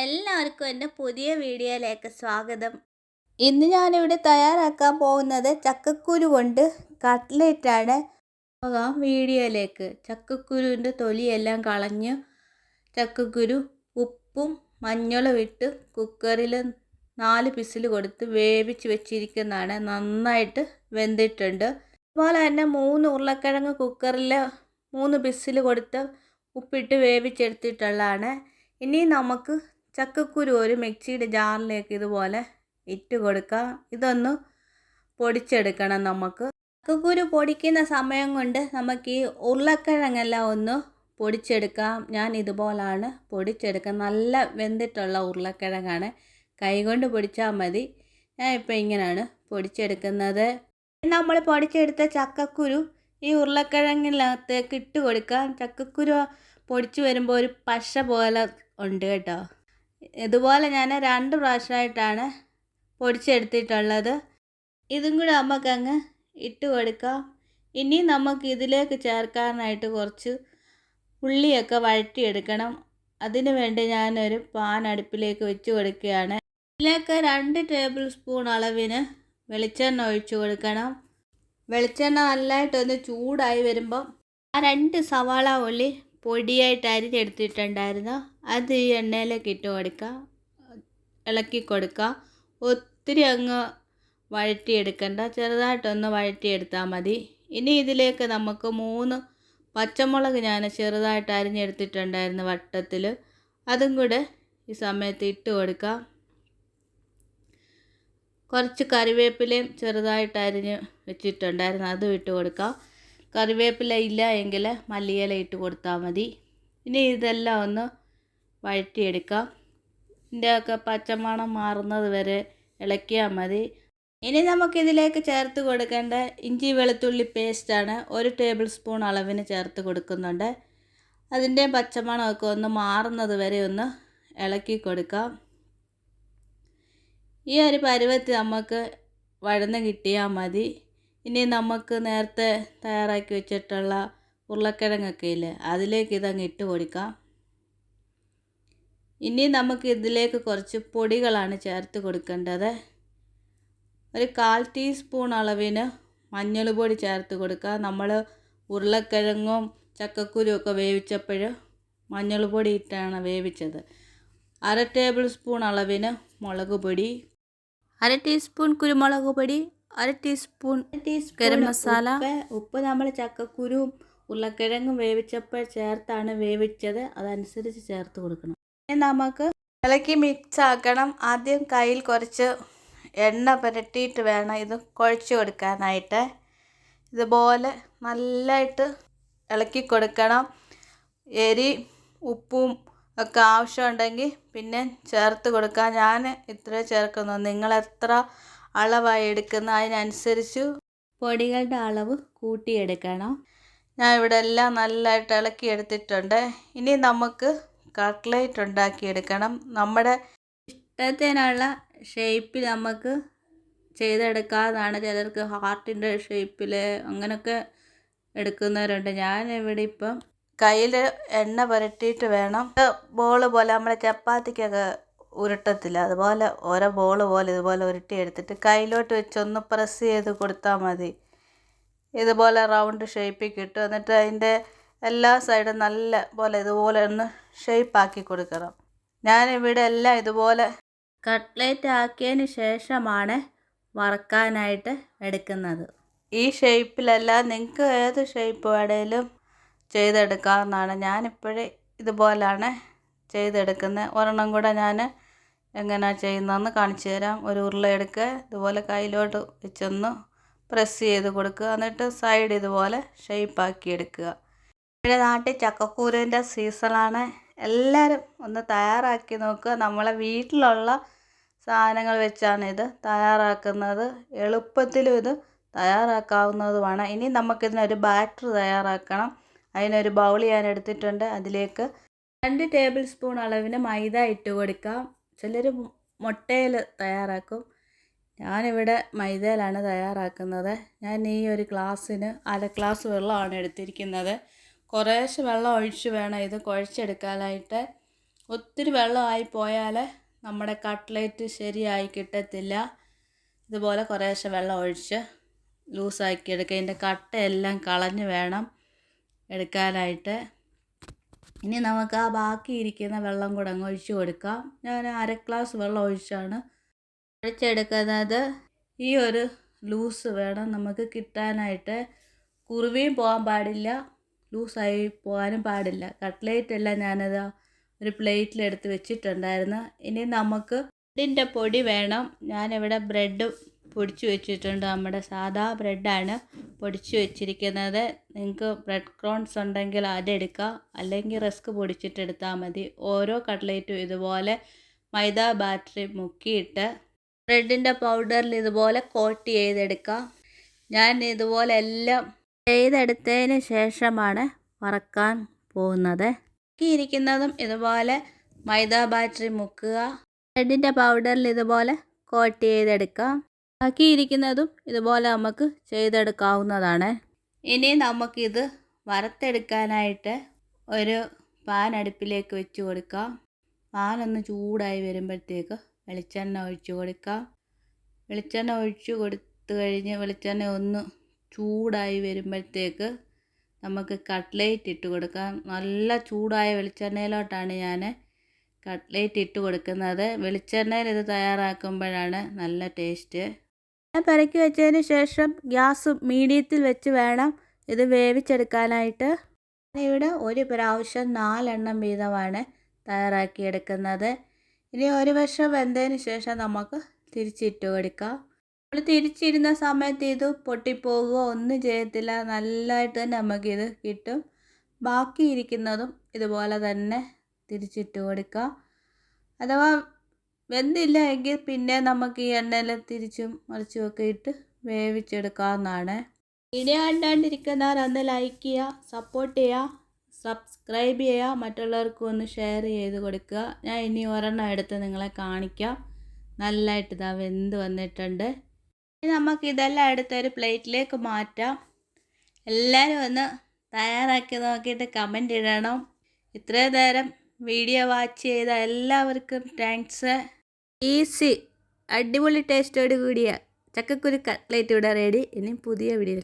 എല്ലാവർക്കും എൻ്റെ പുതിയ വീഡിയോയിലേക്ക് സ്വാഗതം. ഇന്ന് ഞാനിവിടെ തയ്യാറാക്കാൻ പോകുന്നത് ചക്കക്കുരു കൊണ്ട് കട്ട്ലേറ്റാണ്. പോകാം വീഡിയോയിലേക്ക്. ചക്കക്കുരുവിൻ്റെ തൊലിയെല്ലാം കളഞ്ഞ് ചക്കക്കുരു ഉപ്പും മഞ്ഞളും ഇട്ട് കുക്കറിൽ 4 വിസിൽ കൊടുത്ത് വേവിച്ച് വെച്ചിരിക്കുന്നതാണ്. നന്നായിട്ട് വെന്തിട്ടുണ്ട്. അതുപോലെ തന്നെ 3 ഉരുളക്കിഴങ്ങ് കുക്കറിൽ 3 വിസിൽ കൊടുത്ത് ഉപ്പിട്ട് വേവിച്ചെടുത്തിട്ടുള്ളതാണ്. ഇനി നമുക്ക് ചക്കക്കുരു ഒരു മിക്സിയുടെ ജാറിലേക്ക് ഇതുപോലെ ഇട്ട് കൊടുക്കാം. ഇതൊന്ന് പൊടിച്ചെടുക്കണം. നമുക്ക് ചക്കക്കുരു പൊടിക്കുന്ന സമയം കൊണ്ട് നമുക്ക് ഈ ഉരുളക്കിഴങ്ങെല്ലാം ഒന്ന് പൊടിച്ചെടുക്കാം. ഞാൻ ഇതുപോലാണ് പൊടിച്ചെടുക്കുക. നല്ല വെന്തിട്ടുള്ള ഉരുളക്കിഴങ്ങാണ്. കൈകൊണ്ട് പൊടിച്ചാൽ മതി. ഞാൻ ഇപ്പോൾ ഇങ്ങനെയാണ് പൊടിച്ചെടുക്കുന്നത്. നമ്മൾ പൊടിച്ചെടുത്ത ചക്കക്കുരു ഈ ഉരുളക്കിഴങ്ങിനകത്തേക്ക് ഇട്ട് കൊടുക്കാം. ചക്കക്കുരു പൊടിച്ച് വരുമ്പോൾ ഒരു പശ പോലെ ഉണ്ട് കേട്ടോ. ഇതുപോലെ ഞാൻ 2 പ്രാവശ്യമായിട്ടാണ് പൊടിച്ചെടുത്തിട്ടുള്ളത്. ഇതും കൂടെ നമുക്കങ്ങ് ഇട്ട് കൊടുക്കാം. ഇനി നമുക്ക് ഇതിലേക്ക് ചേർക്കാനായിട്ട് കുറച്ച് ഉള്ളിയൊക്കെ വഴറ്റിയെടുക്കണം. അതിനു വേണ്ടി ഞാനൊരു പാൻ അടുപ്പിലേക്ക് വെച്ച് കൊടുക്കുകയാണ്. ഇതിലേക്ക് 2 ടേബിൾ സ്പൂൺ അളവിന് വെളിച്ചെണ്ണ ഒഴിച്ചു കൊടുക്കണം. വെളിച്ചെണ്ണ നല്ലതായിട്ടൊന്ന് ചൂടായി വരുമ്പം ആ 2 സവാള ഉള്ളി പൊടിയായിട്ട് അരിഞ്ഞെടുത്തിട്ടുണ്ടായിരുന്നു. അത് ഈ എണ്ണയിലേക്ക് ഇട്ട് കൊടുക്കുക, ഇളക്കി കൊടുക്കുക. ഒത്തിരി അങ്ങ് വഴറ്റിയെടുക്കണ്ട, ചെറുതായിട്ടൊന്ന് വഴറ്റിയെടുത്താൽ മതി. ഇനി ഇതിലേക്ക് നമുക്ക് 3 പച്ചമുളക് ഞാൻ ചെറുതായിട്ട് അരിഞ്ഞെടുത്തിട്ടുണ്ടായിരുന്നു വട്ടത്തിൽ. അതും കൂടെ ഈ സമയത്ത് ഇട്ട് കൊടുക്കാം. കുറച്ച് കറിവേപ്പിലയും ചെറുതായിട്ട് അരിഞ്ഞ് വെച്ചിട്ടുണ്ടായിരുന്നു, അതും ഇട്ട് കൊടുക്കാം. കറിവേപ്പില ഇല്ല എങ്കിൽ മല്ലിയില ഇട്ട് കൊടുത്താൽ മതി. ഇനി ഇതെല്ലാം ഒന്ന് വഴറ്റിയെടുക്കാം. ഇതിൻ്റെയൊക്കെ പച്ചമണം മാറുന്നത് വരെ ഇളക്കിയാൽ മതി. ഇനി നമുക്കിതിലേക്ക് ചേർത്ത് കൊടുക്കേണ്ട ഇഞ്ചി വെളുത്തുള്ളി പേസ്റ്റാണ്. 1 ടേബിൾ സ്പൂൺ അളവിന് ചേർത്ത് കൊടുക്കുന്നുണ്ട്. അതിൻ്റെ പച്ചമണമൊക്കെ ഒന്ന് മാറുന്നത് വരെ ഒന്ന് ഇളക്കി കൊടുക്കാം. ഈ ഒരു പരുവത്തിൽ നമുക്ക് വഴന്ന് കിട്ടിയാൽ മതി. ഇനി നമുക്ക് നേരത്തെ തയ്യാറാക്കി വെച്ചിട്ടുള്ള ഉരുളക്കിഴങ്ങൊക്കെ ഇല്ലേ, അതിലേക്ക് ഇതങ്ങ് ഇട്ട് കൊടുക്കാം. ഇനി നമുക്ക് ഇതിലേക്ക് കുറച്ച് പൊടികളാണ് ചേർത്ത് കൊടുക്കേണ്ടത്. ഒരു 1/4 ടീസ്പൂൺ അളവിന് മഞ്ഞൾ പൊടി ചേർത്ത് കൊടുക്കുക. നമ്മൾ ഉരുളക്കിഴങ്ങും ചക്കക്കുരും ഒക്കെ വേവിച്ചപ്പോൾ മഞ്ഞൾ പൊടി ഇട്ടാണ് വേവിച്ചത്. 1/2 ടേബിൾ സ്പൂൺ അളവിന് മുളക് പൊടി, 1/2 ടീസ്പൂൺ കുരുമുളക് പൊടി, 1/2 ടീസ്പൂൺ ഗരം മസാല. ഉപ്പ് നമ്മൾ ചക്കക്കുരുവും ഉരുളക്കിഴങ്ങും വേവിച്ചപ്പോൾ ചേർത്താണ് വേവിച്ചത്, അതനുസരിച്ച് ചേർത്ത് കൊടുക്കണം. നമുക്ക് ഇളക്കി മിക്സ് ആക്കണം. ആദ്യം കയ്യിൽ കുറച്ച് എണ്ണ പുരട്ടിയിട്ട് വേണം ഇത് കുഴച്ച് കൊടുക്കാനായിട്ട്. ഇതുപോലെ നല്ലതായിട്ട് ഇളക്കി കൊടുക്കണം. എരി ഉപ്പും ഒക്കെ ആവശ്യമുണ്ടെങ്കിൽ പിന്നെ ചേർത്ത് കൊടുക്കാം. ഞാൻ ഇത്ര ചേർക്കുന്നു. നിങ്ങൾ എത്ര അളവായി എടുക്കുന്ന അതിനനുസരിച്ച് പൊടികളുടെ അളവ് കൂട്ടിയെടുക്കണം. ഞാൻ ഇവിടെ എല്ലാം നല്ലതായിട്ട് ഇളക്കി എടുത്തിട്ടുണ്ട്. ഇനി നമുക്ക് കട്ട്ലേറ്റ് ഉണ്ടാക്കിയെടുക്കണം. നമ്മുടെ ഇഷ്ടത്തിനുള്ള ഷേപ്പിൽ നമുക്ക് ചെയ്തെടുക്കാവുന്നതാണ്. ചിലർക്ക് ഹാർട്ടിൻ്റെ ഷേപ്പിൽ അങ്ങനെയൊക്കെ എടുക്കുന്നവരുണ്ട്. ഞാനിവിടെ ഇപ്പം കയ്യിൽ എണ്ണ പുരട്ടിയിട്ട് വേണം. ബോൾ പോലെ നമ്മുടെ ചപ്പാത്തിക്കൊക്കെ ഉരുട്ടത്തില്ല, അതുപോലെ ഓരോ ബോൾ പോലെ ഇതുപോലെ ഉരുട്ടിയെടുത്തിട്ട് കയ്യിലോട്ട് വെച്ചൊന്ന് പ്രസ് ചെയ്ത് കൊടുത്താൽ മതി. ഇതുപോലെ റൗണ്ട് ഷേപ്പിൽ കിട്ടും. എന്നിട്ട് അതിൻ്റെ എല്ലാ സൈഡും നല്ല പോലെ ഇതുപോലെ ഒന്ന് ഷേപ്പാക്കി കൊടുക്കണം. ഞാനിവിടെ എല്ലാം ഇതുപോലെ കട്ട്ലേറ്റ് ആക്കിയതിന് ശേഷമാണ് വറക്കാനായിട്ട് എടുക്കുന്നത്. ഈ ഷേപ്പിലല്ല, നിങ്ങൾക്ക് ഏത് ഷേപ്പ് വേണേലും ചെയ്തെടുക്കാവുന്നതാണ്. ഞാനിപ്പോഴേ ഇതുപോലാണ് ചെയ്തെടുക്കുന്നത്. ഒരെണ്ണം കൂടെ ഞാൻ എങ്ങനെയാണ് ചെയ്യുന്നതെന്ന് കാണിച്ചു തരാം. ഒരു ഉരുള എടുക്കുക, ഇതുപോലെ കയ്യിലോട്ട് വെച്ചൊന്ന് പ്രസ് ചെയ്ത് കൊടുക്കുക. എന്നിട്ട് സൈഡ് ഇതുപോലെ ഷേപ്പാക്കി എടുക്കുക. ഇവിടെ നാട്ടിൽ ചക്കക്കൂരിൻ്റെ സീസണാണ്. എല്ലാവരും ഒന്ന് തയ്യാറാക്കി നോക്കുക. നമ്മളെ വീട്ടിലുള്ള സാധനങ്ങൾ വെച്ചാണ് ഇത് തയ്യാറാക്കുന്നത്. എളുപ്പത്തിലും ഇത് തയ്യാറാക്കാവുന്നതുമാണ്. ഇനി നമുക്കിതിനൊരു ബാറ്റർ തയ്യാറാക്കണം. അതിനൊരു ബൗൾ ഞാൻ എടുത്തിട്ടുണ്ട്. അതിലേക്ക് 2 ടേബിൾ സ്പൂൺ അളവിന് മൈദ ഇട്ട് കൊടുക്കാം. ചിലർ മുട്ടയിൽ തയ്യാറാക്കും. ഞാനിവിടെ മൈദയിലാണ് തയ്യാറാക്കുന്നത്. ഞാൻ ഈ ഒരു ഗ്ലാസ്സിന് 1/2 ഗ്ലാസ് വെള്ളമാണ് എടുത്തിരിക്കുന്നത്. കുറേശ്ശെ വെള്ളം ഒഴിച്ച് വേണം ഇത് കുഴച്ചെടുക്കാനായിട്ട്. ഒത്തിരി വെള്ളമായി പോയാൽ നമ്മുടെ കട്ട്ലേറ്റ് ശരിയായി കിട്ടത്തില്ല. ഇതുപോലെ കുറേശ്ശെ വെള്ളം ഒഴിച്ച് ലൂസാക്കി എടുക്കുക. ഇതിൻ്റെ കട്ടയെല്ലാം കളഞ്ഞ് വേണം എടുക്കാനായിട്ട്. ഇനി നമുക്ക് ആ ബാക്കിയിരിക്കുന്ന വെള്ളം കൂടെ അങ്ങ് ഒഴിച്ച് കൊടുക്കാം. ഞാൻ 1/2 ഗ്ലാസ് വെള്ളം ഒഴിച്ചാണ് ഒഴിച്ചെടുക്കുന്നത്. ഈ ഒരു ലൂസ് വേണം നമുക്ക് കിട്ടാനായിട്ട്. കുറുവിയും പോകാൻ പാടില്ല, ലൂസായി പോകാനും പാടില്ല. കട്ട്ലേറ്റ് എല്ലാം ഞാനത് ഒരു പ്ലേറ്റിലെടുത്ത് വെച്ചിട്ടുണ്ടായിരുന്നു. ഇനി നമുക്ക് ബ്രെഡിൻ്റെ പൊടി വേണം. ഞാനിവിടെ ബ്രെഡ് പൊടിച്ച് വെച്ചിട്ടുണ്ട്. നമ്മുടെ സാധാ ബ്രെഡാണ് പൊടിച്ച് വെച്ചിരിക്കുന്നത്. നിങ്ങൾക്ക് ബ്രെഡ് ക്രോൺസ് ഉണ്ടെങ്കിൽ അതെടുക്കുക, അല്ലെങ്കിൽ റസ്ക് പൊടിച്ചിട്ടെടുത്താൽ മതി. ഓരോ കട്ട്ലേറ്റും ഇതുപോലെ മൈദ ബാറ്ററി മുക്കിയിട്ട് ബ്രെഡിൻ്റെ പൗഡറിൽ ഇതുപോലെ കോട്ട് ചെയ്തെടുക്കുക. ഞാൻ ഇതുപോലെ എല്ലാം ചെയ്തെടുത്തതിന് ശേഷമാണ് വറക്കാൻ പോകുന്നത്. ഇരിക്കുന്നതും ഇതുപോലെ മൈദ ബാറ്ററി മുക്കുക, ബ്രെഡിൻ്റെ പൗഡറിൽ ഇതുപോലെ കോട്ട് ചെയ്തെടുക്കുക. ബാക്കിയിരിക്കുന്നതും ഇതുപോലെ നമുക്ക് ചെയ്തെടുക്കാവുന്നതാണ്. ഇനി നമുക്കിത് വറുത്തെടുക്കാനായിട്ട് ഒരു പാൻ അടുപ്പിലേക്ക് വെച്ച് കൊടുക്കാം. പാനൊന്ന് ചൂടായി വരുമ്പോഴത്തേക്ക് വെളിച്ചെണ്ണ ഒഴിച്ച് കൊടുക്കാം. വെളിച്ചെണ്ണ ഒഴിച്ച് കൊടുത്തു കഴിഞ്ഞ് വെളിച്ചെണ്ണ ഒന്ന് ചൂടായി വരുമ്പോഴത്തേക്ക് നമുക്ക് കട്ട്ലേറ്റ് ഇട്ട് കൊടുക്കാം. നല്ല ചൂടായ വെളിച്ചെണ്ണയിലോട്ടാണ് ഞാൻ കട്ട്ലേറ്റ് ഇട്ട് കൊടുക്കുന്നത്. വെളിച്ചെണ്ണയിൽ ഇത് തയ്യാറാക്കുമ്പോഴാണ് നല്ല ടേസ്റ്റ്. പെരക്കി വെച്ചതിന് ശേഷം ഗ്യാസ് മീഡിയത്തിൽ വെച്ച് വേണം ഇത് വേവിച്ചെടുക്കാനായിട്ട്. ഇവിടെ ഒരു പ്രാവശ്യം 4 എണ്ണം വീതമാണ് തയ്യാറാക്കിയെടുക്കുന്നത്. ഇനി ഒരു വശം വെന്തതിന് ശേഷം നമുക്ക് തിരിച്ചിട്ട് കൊടുക്കാം. നമ്മൾ തിരിച്ചിരുന്ന സമയത്ത് ഇത് പൊട്ടിപ്പോകുകയോ ഒന്നും ചെയ്യത്തില്ല. നല്ലതായിട്ട് തന്നെ നമുക്കിത് കിട്ടും. ബാക്കിയിരിക്കുന്നതും ഇതുപോലെ തന്നെ തിരിച്ചിട്ട് കൊടുക്കുക. അഥവാ വെന്തില്ല എങ്കിൽ പിന്നെ നമുക്ക് ഈ എണ്ണയിൽ തിരിച്ചും മറിച്ചുമൊക്കെ ഇട്ട് വേവിച്ചെടുക്കാവുന്നതാണ്. വീഡിയോ കണ്ടുകൊണ്ടിരിക്കുന്നവർ ഒന്ന് ലൈക്ക് ചെയ്യുക, സപ്പോർട്ട് ചെയ്യുക, സബ്സ്ക്രൈബ് ചെയ്യുക, മറ്റുള്ളവർക്കും ഒന്ന് ഷെയർ ചെയ്ത് കൊടുക്കുക. ഞാൻ ഇനി ഒരെണ്ണം എടുത്ത് നിങ്ങളെ കാണിക്കാം. നല്ലതായിട്ട് ഇതാ വെന്ത് വന്നിട്ടുണ്ട്. ഇനി നമുക്കിതെല്ലാം എടുത്തൊരു പ്ലേറ്റിലേക്ക് മാറ്റാം. എല്ലാവരും ഒന്ന് തയ്യാറാക്കി നോക്കിയിട്ട് കമൻ്റ് ഇടണം. ഇത്രയും നേരം വീഡിയോ വാച്ച് ചെയ്ത എല്ലാവർക്കും താങ്ക്സ്. ഈസി അടിപൊളി ടേസ്റ്റോട് കൂടിയ ചക്കക്കുരു കട്ട്ലേറ്റ് ഇവിടെ റെഡി. ഇനി പുതിയ വീഡിയോ